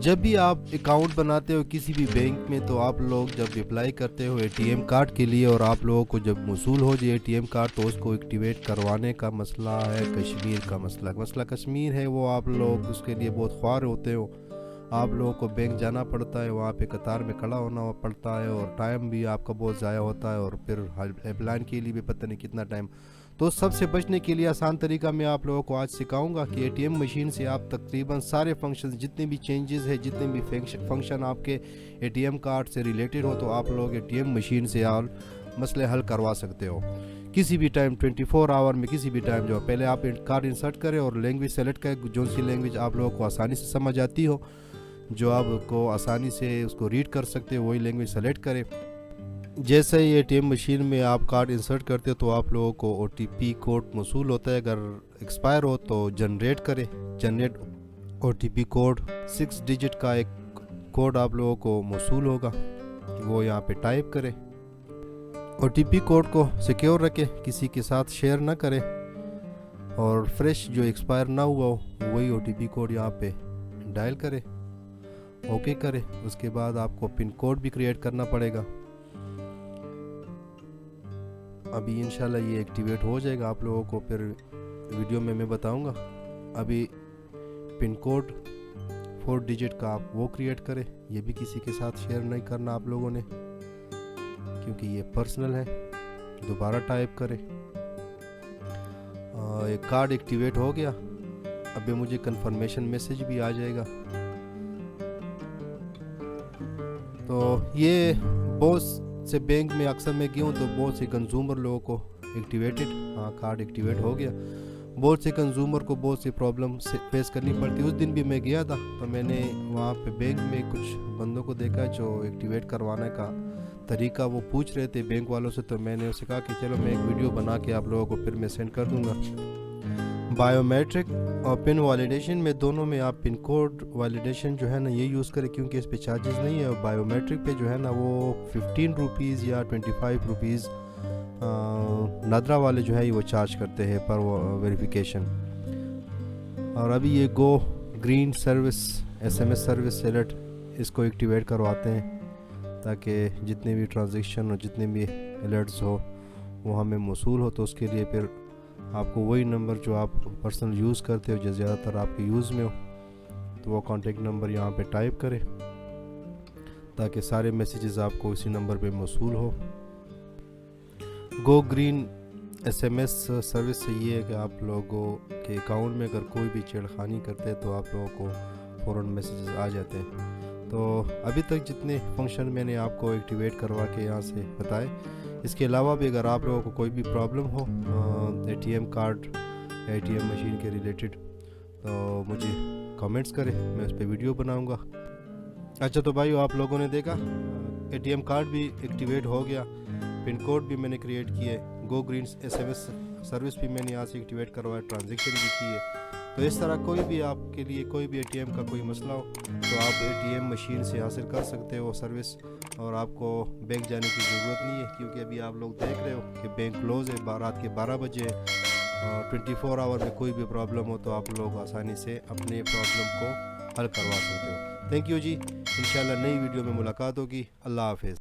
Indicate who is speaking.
Speaker 1: جب بھی آپ اکاؤنٹ بناتے ہو کسی بھی بینک میں تو آپ لوگ جب اپلائی کرتے ہو اے ٹی ایم کارڈ کے لیے اور آپ لوگوں کو جب موصول ہو جائے اے ٹی ایم کارڈ تو اس کو ایکٹیویٹ کروانے کا مسئلہ ہے کشمیر کا مسئلہ کشمیر ہے، وہ آپ لوگ اس کے لیے بہت خوار ہوتے ہو، آپ لوگوں کو بینک جانا پڑتا ہے، وہاں پہ قطار میں کھڑا ہونا پڑتا ہے اور ٹائم بھی آپ کا بہت ضائع ہوتا ہے، اور پھر ہیلپ لائن کے لیے بھی پتہ نہیں کتنا ٹائم۔ تو سب سے بچنے کے لیے آسان طریقہ میں آپ لوگوں کو آج سکھاؤں گا کہ اے ٹی ایم مشین سے آپ تقریباً سارے فنکشن جتنے بھی چینجز ہے، جتنے بھی فنکشن آپ کے اے ٹی ایم کارڈ سے ریلیٹڈ ہو تو آپ لوگ اے ٹی ایم مشین سے مسئلے حل کروا سکتے ہو کسی بھی ٹائم 24 آور میں، کسی بھی ٹائم۔ جو پہلے آپ کارڈ انسرٹ کریں اور لینگویج سیلیکٹ کریں، جو سی لینگویج آپ لوگوں کو آسانی سے سمجھ آتی ہو، جو آپ کو آسانی سے اس کو ریڈ کر سکتے ہو، وہی لینگویج سیلیکٹ کریں۔ جیسے ہی اے ٹی ایم مشین میں آپ کارڈ انسرٹ کرتے ہو تو آپ لوگوں کو او ٹی پی کوڈ موصول ہوتا ہے، اگر ایکسپائر ہو تو جنریٹ کرے۔ Generate O T P code 6 digit کا ایک کوڈ آپ لوگوں کو موصول ہوگا، وہ یہاں پہ ٹائپ کرے۔ او ٹی پی کوڈ کو سیکیور رکھے، کسی کے ساتھ شیئر نہ کرے، اور فریش جو ایکسپائر نہ ہوا ہو وہی او ٹی پی کوڈ یہاں پہ ڈائل کرے، اوکے کرے۔ اس کے بعد آپ کو پن کوڈ بھی کریٹ کرنا پڑے گا۔ ابھی انشاءاللہ یہ ایکٹیویٹ ہو جائے گا، آپ لوگوں کو پھر ویڈیو میں بتاؤں گا۔ ابھی پن کوڈ 4 ڈیجٹ کا آپ وہ کریٹ کرے، یہ بھی کسی کے ساتھ شیئر نہیں کرنا آپ لوگوں نے کیونکہ یہ پرسنل ہے۔ دوبارہ ٹائپ کرے۔ ایک کارڈ ایکٹیویٹ ہو گیا، ابھی مجھے کنفرمیشن میسج بھی آ جائے گا۔ تو یہ بہت سے بینک میں اکثر میں گیا ہوں تو بہت سے کنزیومر لوگوں کو ایکٹیویٹڈ کارڈ ایکٹیویٹ ہو گیا۔ بہت سے کنزیومر کو بہت سی پرابلم فیس کرنی پڑتی۔ اس دن بھی میں گیا تھا تو میں نے وہاں پہ بینک میں کچھ بندوں کو دیکھا جو ایکٹیویٹ کروانے کا طریقہ وہ پوچھ رہے تھے بینک والوں سے، تو میں نے اسے کہا کہ چلو میں ایک ویڈیو بنا کے آپ لوگوں کو پھر میں سینڈ کر دوں گا۔ بائیو میٹرک اور پن ویلیڈیشن میں دونوں میں آپ پن کوڈ ویلیڈیشن جو ہے نا یہ یوز کریں کیونکہ اس پہ چارجز نہیں ہے، اور بائیو میٹرک پہ جو ہے نا وہ 15 روپیز یا 25 روپیز نادرا والے جو ہے وہ چارج کرتے ہیں پر ویریفیکیشن۔ اور ابھی یہ go green service SMS service alert اس کو ایکٹیویٹ کرواتے ہیں تاکہ جتنے بھی ٹرانزیکشن اور جتنے بھی الرٹس ہو وہ ہمیں موصول ہو، تو اس کے لیے پھر آپ کو وہی نمبر جو آپ پرسنل یوز کرتے ہو، جو زیادہ تر آپ کے یوز میں ہو، تو وہ کانٹیکٹ نمبر یہاں پہ ٹائپ کرے تاکہ سارے میسیجز آپ کو اسی نمبر پہ موصول ہو۔ گو گرین SMS سروس سے یہ ہے کہ آپ لوگوں کے اکاؤنٹ میں اگر کوئی بھی چھیڑخانی کرتے ہیں تو آپ لوگوں کو فوراً میسیجز آ جاتے ہیں۔ تو ابھی تک جتنے فنکشن میں نے آپ کو ایکٹیویٹ کروا کے یہاں سے بتائے، اس کے علاوہ بھی اگر آپ لوگوں کو کوئی بھی پرابلم ہو A T M card A T M machine کے ریلیٹڈ تو مجھے کامنٹس کریں، میں اس پہ ویڈیو بناؤں گا۔ اچھا تو بھائیو آپ لوگوں نے دیکھا اے ٹی ایم کارڈ بھی ایکٹیویٹ ہو گیا، پن کوڈ بھی میں نے کریٹ کیے، گو گرین SMS سروس بھی میں نے یہاں سے ایکٹیویٹ کروایا، ٹرانزیکشن بھی کی ہے۔ تو اس طرح کوئی بھی آپ کے لیے کوئی بھی اے ٹی ایم کا کوئی مسئلہ ہو تو آپ اے ٹی ایم مشین سے حاصل کر سکتے ہو سروس، اور آپ کو بینک جانے کی ضرورت نہیں ہے کیونکہ ابھی آپ لوگ دیکھ رہے ہو کہ بینک کلوز ہے، رات کے 12 بجے ہے، اور 24 آور میں کوئی بھی پرابلم ہو تو آپ لوگ آسانی سے اپنے پرابلم کو حل کروا سکتے ہو۔ تھینک یو جی، انشاءاللہ نئی ویڈیو میں ملاقات ہوگی۔ اللہ حافظ۔